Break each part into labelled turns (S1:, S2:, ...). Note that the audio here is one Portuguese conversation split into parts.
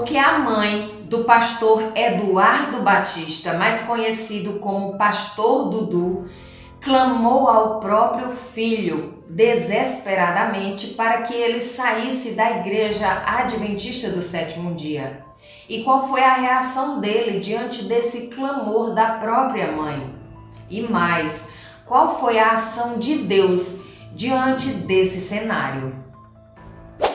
S1: porque a mãe do pastor Eduardo Batista, mais conhecido como Pastor Dudu, clamou ao próprio filho desesperadamente para que ele saísse da igreja adventista do sétimo dia. E qual foi a reação dele diante desse clamor da própria mãe? E mais, qual foi a ação de Deus diante desse cenário?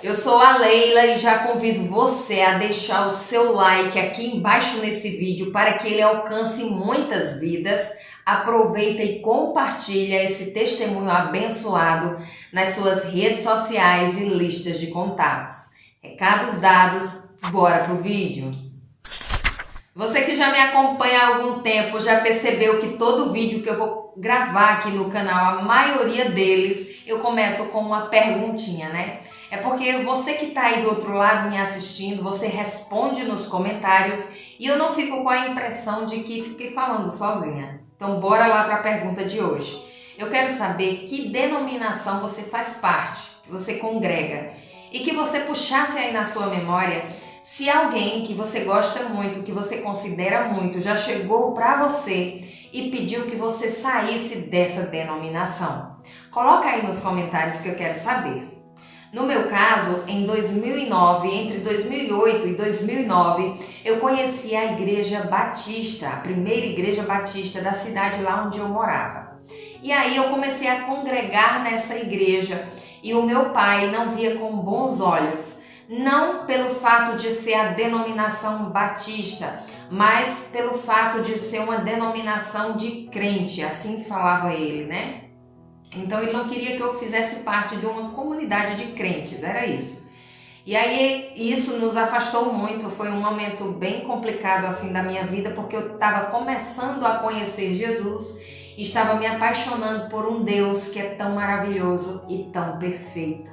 S1: Eu sou a Leila e já convido você a deixar o seu like aqui embaixo nesse vídeo para que ele alcance muitas vidas. Aproveita e compartilha esse testemunho abençoado nas suas redes sociais e listas de contatos. Recados dados, bora pro vídeo! Você que já me acompanha há algum tempo já percebeu que todo vídeo que eu vou gravar aqui no canal, a maioria deles, eu começo com uma perguntinha, né? É porque você que está aí do outro lado me assistindo, você responde nos comentários e eu não fico com a impressão de que fiquei falando sozinha. Então bora lá para a pergunta de hoje. Eu quero saber que denominação você faz parte, que você congrega e que você puxasse aí na sua memória se alguém que você gosta muito, que você considera muito, já chegou para você e pediu que você saísse dessa denominação. Coloca aí nos comentários que eu quero saber. No meu caso, em 2009, entre 2008 e 2009, eu conheci a Igreja Batista, a primeira Igreja Batista da cidade lá onde eu morava. E aí eu comecei a congregar nessa igreja e o meu pai não via com bons olhos, não pelo fato de ser a denominação batista, mas pelo fato de ser uma denominação de crente, assim falava ele, né? Então ele não queria que eu fizesse parte de uma comunidade de crentes, era isso. E aí isso nos afastou muito, foi um momento bem complicado assim da minha vida, porque eu estava começando a conhecer Jesus e estava me apaixonando por um Deus que é tão maravilhoso e tão perfeito.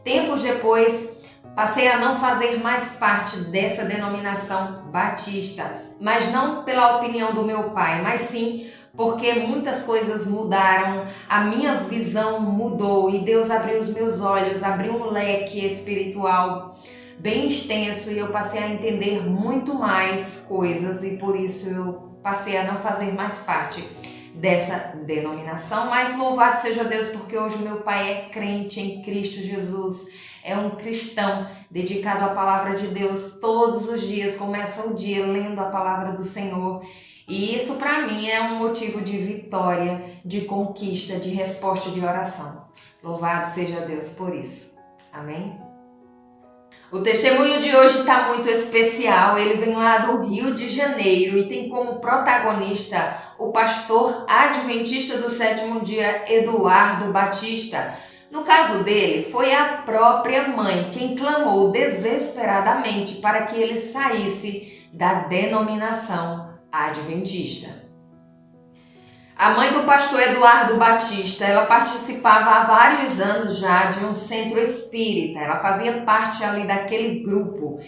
S1: Tempos depois, passei a não fazer mais parte dessa denominação batista, mas não pela opinião do meu pai, mas sim porque muitas coisas mudaram, a minha visão mudou e Deus abriu os meus olhos, abriu um leque espiritual bem extenso e eu passei a entender muito mais coisas e por isso eu passei a não fazer mais parte dessa denominação, mas louvado seja Deus porque hoje meu pai é crente em Cristo Jesus, é um cristão dedicado à palavra de Deus, todos os dias começa o dia lendo a palavra do Senhor. E isso para mim é um motivo de vitória, de conquista, de resposta de oração. Louvado seja Deus por isso. Amém? O testemunho de hoje está muito especial. Ele vem lá do Rio de Janeiro e tem como protagonista o pastor adventista do sétimo dia, Eduardo Batista. No caso dele, foi a própria mãe quem clamou desesperadamente para que ele saísse da denominação adventista. A mãe do pastor Eduardo Batista, ela participava há vários anos já de um centro espírita, ela fazia parte ali daquele grupo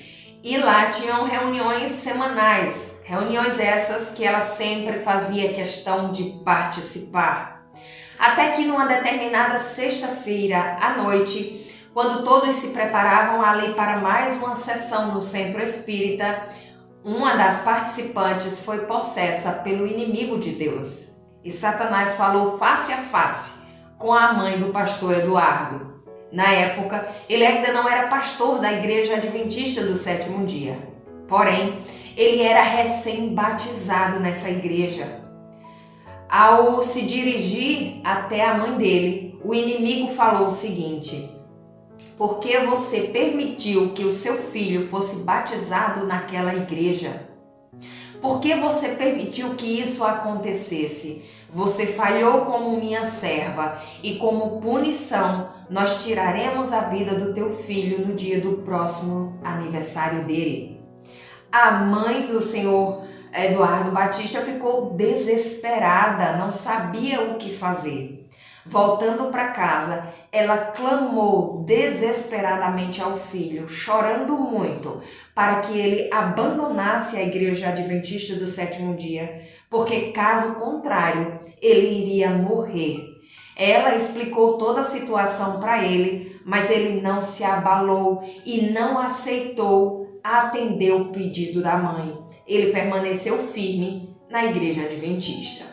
S1: e lá tinham reuniões semanais, reuniões essas que ela sempre fazia questão de participar. Até que numa determinada sexta-feira à noite, quando todos se preparavam ali para mais uma sessão no centro espírita, uma das participantes foi possessa pelo inimigo de Deus e Satanás falou face a face com a mãe do pastor Eduardo. Na época, ele ainda não era pastor da Igreja Adventista do sétimo dia, porém, ele era recém-batizado nessa igreja. Ao se dirigir até a mãe dele, o inimigo falou o seguinte: por que você permitiu que o seu filho fosse batizado naquela igreja? Por que você permitiu que isso acontecesse? Você falhou como minha serva e como punição nós tiraremos a vida do teu filho no dia do próximo aniversário dele. A mãe do senhor Eduardo Batista ficou desesperada, não sabia o que fazer. Voltando para casa, ela clamou desesperadamente ao filho, chorando muito, para que ele abandonasse a Igreja Adventista do sétimo dia, porque caso contrário, ele iria morrer. Ela explicou toda a situação para ele, mas ele não se abalou e não aceitou atendeu o pedido da mãe. Ele permaneceu firme na igreja adventista.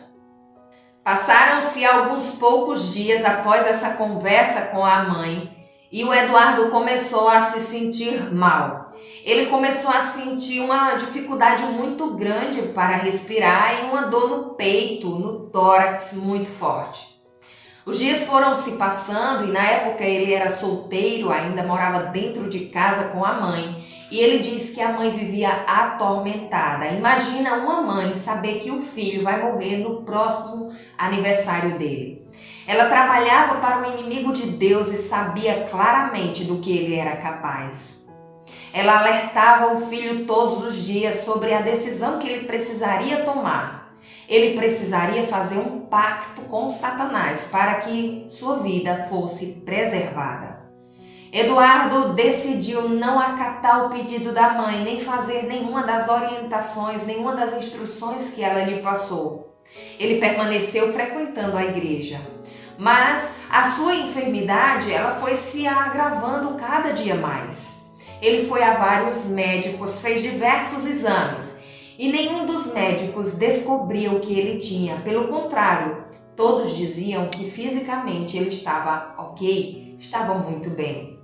S1: Passaram-se alguns poucos dias após essa conversa com a mãe e o Eduardo começou a se sentir mal. Ele começou a sentir uma dificuldade muito grande para respirar e uma dor no peito, no tórax muito forte. Os dias foram se passando e na época ele era solteiro, ainda morava dentro de casa com a mãe. E ele diz que a mãe vivia atormentada. Imagina uma mãe saber que o filho vai morrer no próximo aniversário dele. Ela trabalhava para o inimigo de Deus e sabia claramente do que ele era capaz. Ela alertava o filho todos os dias sobre a decisão que ele precisaria tomar. Ele precisaria fazer um pacto com Satanás para que sua vida fosse preservada. Eduardo decidiu não acatar o pedido da mãe, nem fazer nenhuma das orientações, nenhuma das instruções que ela lhe passou. Ele permaneceu frequentando a igreja, mas a sua enfermidade ela foi se agravando cada dia mais. Ele foi a vários médicos, fez diversos exames e nenhum dos médicos descobriu o que ele tinha. Pelo contrário, todos diziam que fisicamente ele estava ok, estava muito bem.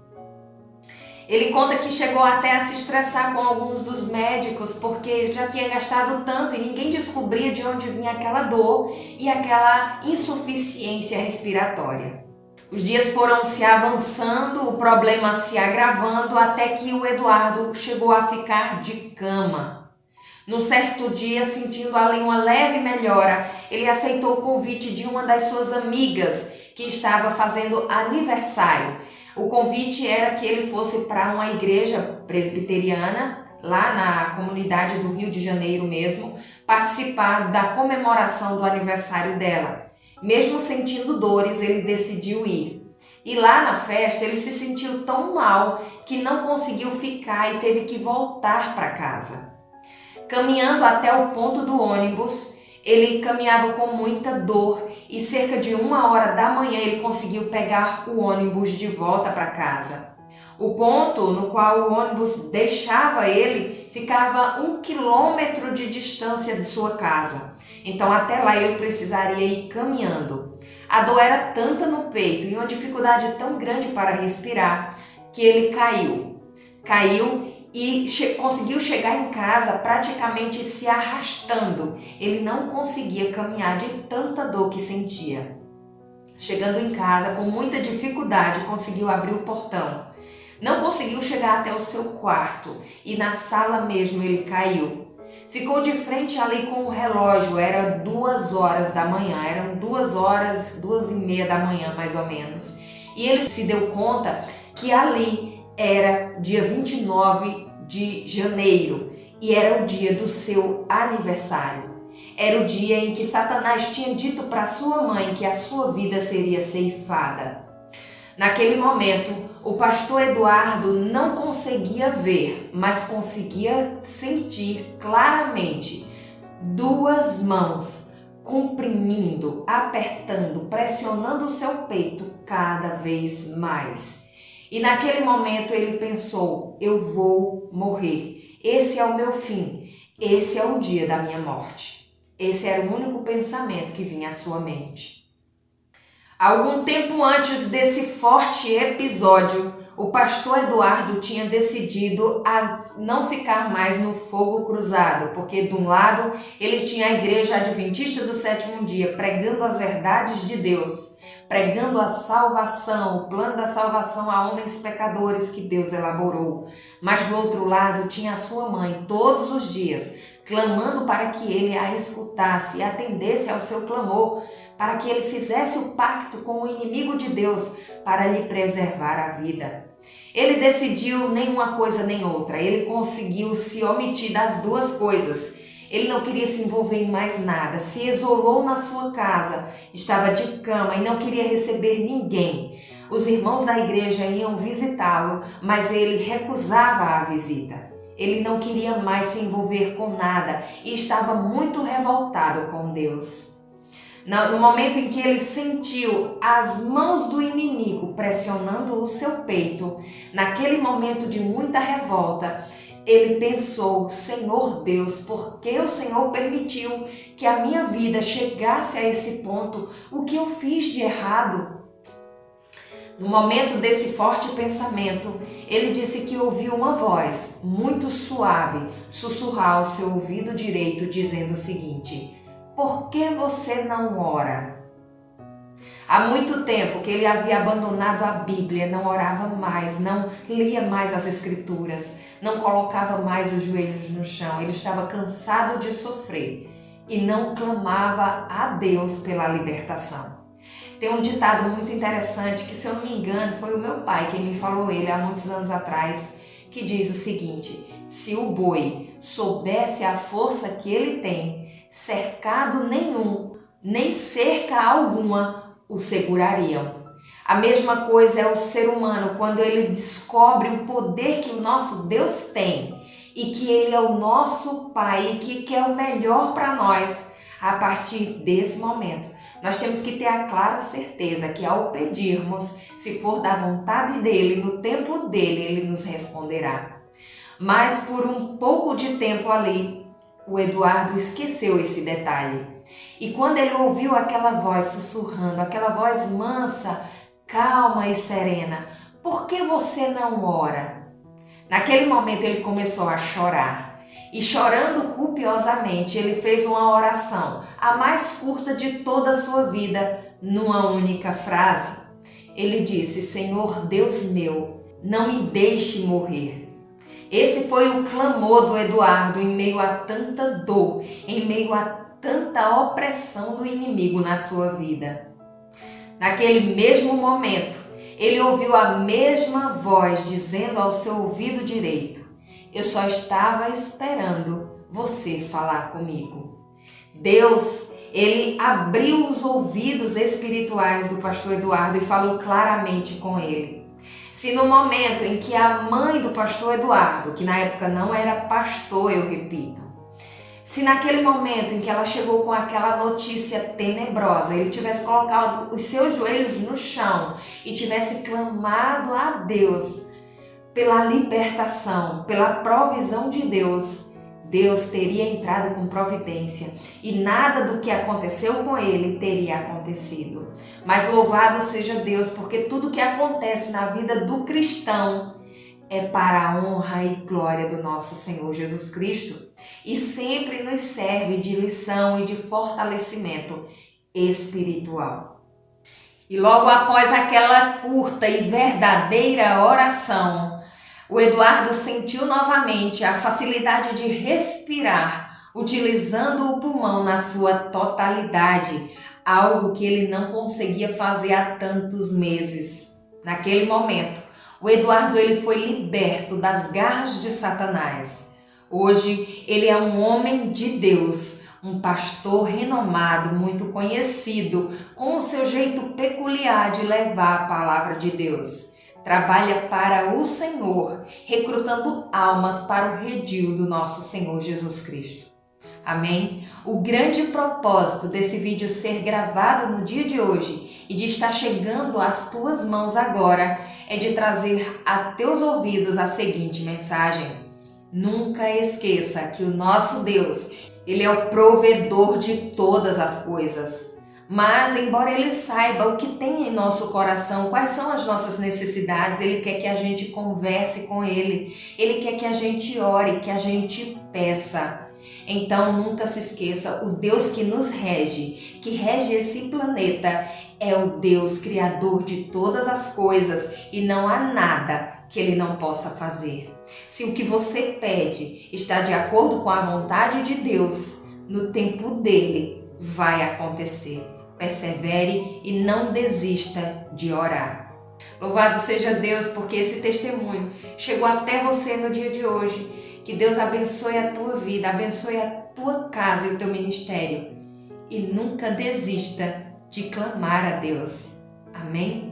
S1: Ele conta que chegou até a se estressar com alguns dos médicos porque já tinha gastado tanto e ninguém descobria de onde vinha aquela dor e aquela insuficiência respiratória. Os dias foram se avançando, o problema se agravando até que o Eduardo chegou a ficar de cama. Num certo dia, sentindo ali uma leve melhora, ele aceitou o convite de uma das suas amigas que estava fazendo aniversário. O convite era que ele fosse para uma igreja presbiteriana, lá na comunidade do Rio de Janeiro mesmo, participar da comemoração do aniversário dela. Mesmo sentindo dores, ele decidiu ir. E lá na festa, ele se sentiu tão mal que não conseguiu ficar e teve que voltar para casa. Caminhando até o ponto do ônibus, ele caminhava com muita dor e cerca de 1h da manhã ele conseguiu pegar o ônibus de volta para casa. O ponto no qual o ônibus deixava ele ficava 1 quilômetro de distância de sua casa. Então até lá ele precisaria ir caminhando. A dor era tanta no peito e uma dificuldade tão grande para respirar que ele caiu e conseguiu chegar em casa praticamente se arrastando. Ele não conseguia caminhar de tanta dor que sentia. Chegando em casa, com muita dificuldade, conseguiu abrir o portão. Não conseguiu chegar até o seu quarto e na sala mesmo ele caiu. Ficou de frente ali com o relógio, era 2h da manhã, eram 2h, 2h30 da manhã mais ou menos. E ele se deu conta que ali era dia 29 de janeiro e era o dia do seu aniversário. Era o dia em que Satanás tinha dito para sua mãe que a sua vida seria ceifada. Naquele momento, o pastor Eduardo não conseguia ver, mas conseguia sentir claramente 2 mãos comprimindo, apertando, pressionando o seu peito cada vez mais. E naquele momento ele pensou: eu vou morrer, esse é o meu fim, esse é o dia da minha morte. Esse era o único pensamento que vinha à sua mente. Algum tempo antes desse forte episódio, o pastor Eduardo tinha decidido a não ficar mais no fogo cruzado, porque de um lado ele tinha a igreja adventista do sétimo dia pregando as verdades de Deus, pregando a salvação, o plano da salvação a homens pecadores que Deus elaborou. Mas do outro lado tinha a sua mãe todos os dias, clamando para que ele a escutasse e atendesse ao seu clamor, para que ele fizesse o pacto com o inimigo de Deus para lhe preservar a vida. Ele decidiu nem uma coisa nem outra, ele conseguiu se omitir das 2 coisas. Ele não queria se envolver em mais nada, se isolou na sua casa, estava de cama e não queria receber ninguém. Os irmãos da igreja iam visitá-lo, mas ele recusava a visita. Ele não queria mais se envolver com nada e estava muito revoltado com Deus. No momento em que ele sentiu as mãos do inimigo pressionando o seu peito, naquele momento de muita revolta, Ele pensou: Senhor Deus, por que o Senhor permitiu que a minha vida chegasse a esse ponto? O que eu fiz de errado? No momento desse forte pensamento, ele disse que ouviu uma voz muito suave sussurrar ao seu ouvido direito, dizendo o seguinte: por que você não ora? Há muito tempo que ele havia abandonado a Bíblia, não orava mais, não lia mais as Escrituras, não colocava mais os joelhos no chão. Ele estava cansado de sofrer e não clamava a Deus pela libertação. Tem um ditado muito interessante que, se eu não me engano, foi o meu pai quem me falou ele há muitos anos atrás, que diz o seguinte: se o boi soubesse a força que ele tem, cercado nenhum, nem cerca alguma o segurariam. A mesma coisa é o ser humano quando ele descobre o poder que o nosso Deus tem e que Ele é o nosso Pai e que quer o melhor para nós. A partir desse momento, nós temos que ter a clara certeza que ao pedirmos, se for da vontade dEle, no tempo dEle, Ele nos responderá. Mas por um pouco de tempo ali, o Eduardo esqueceu esse detalhe. E quando ele ouviu aquela voz sussurrando, aquela voz mansa, calma e serena: por que você não ora? Naquele momento ele começou a chorar. E chorando copiosamente, ele fez uma oração, a mais curta de toda a sua vida, numa única frase. Ele disse: Senhor Deus meu, não me deixe morrer. Esse foi o clamor do Eduardo em meio a tanta dor, em meio a tanta opressão do inimigo na sua vida. Naquele mesmo momento, ele ouviu a mesma voz dizendo ao seu ouvido direito: eu só estava esperando você falar comigo. Deus, ele abriu os ouvidos espirituais do pastor Eduardo e falou claramente com ele. Se no momento em que a mãe do pastor Eduardo, que na época não era pastor, eu repito, se naquele momento em que ela chegou com aquela notícia tenebrosa, ele tivesse colocado os seus joelhos no chão e tivesse clamado a Deus pela libertação, pela provisão de Deus, Deus teria entrado com providência e nada do que aconteceu com ele teria acontecido. Mas louvado seja Deus, porque tudo que acontece na vida do cristão é para a honra e glória do nosso Senhor Jesus Cristo e sempre nos serve de lição e de fortalecimento espiritual. E logo após aquela curta e verdadeira oração, o Eduardo sentiu novamente a facilidade de respirar, utilizando o pulmão na sua totalidade, algo que ele não conseguia fazer há tantos meses. Naquele momento, o Eduardo ele foi liberto das garras de Satanás. Hoje, ele é um homem de Deus, um pastor renomado, muito conhecido, com o seu jeito peculiar de levar a palavra de Deus. Trabalha para o Senhor, recrutando almas para o redil do nosso Senhor Jesus Cristo. Amém? O grande propósito desse vídeo ser gravado no dia de hoje e de estar chegando às tuas mãos agora é de trazer a teus ouvidos a seguinte mensagem: nunca esqueça que o nosso Deus, Ele é o provedor de todas as coisas. Mas, embora Ele saiba o que tem em nosso coração, quais são as nossas necessidades, Ele quer que a gente converse com Ele, Ele quer que a gente ore, que a gente peça. Então, nunca se esqueça, o Deus que nos rege, que rege esse planeta, é o Deus criador de todas as coisas e não há nada que Ele não possa fazer. Se o que você pede está de acordo com a vontade de Deus, no tempo dele vai acontecer. Persevere e não desista de orar. Louvado seja Deus porque esse testemunho chegou até você no dia de hoje. Que Deus abençoe a tua vida, abençoe a tua casa e o teu ministério. E nunca desista de clamar a Deus. Amém?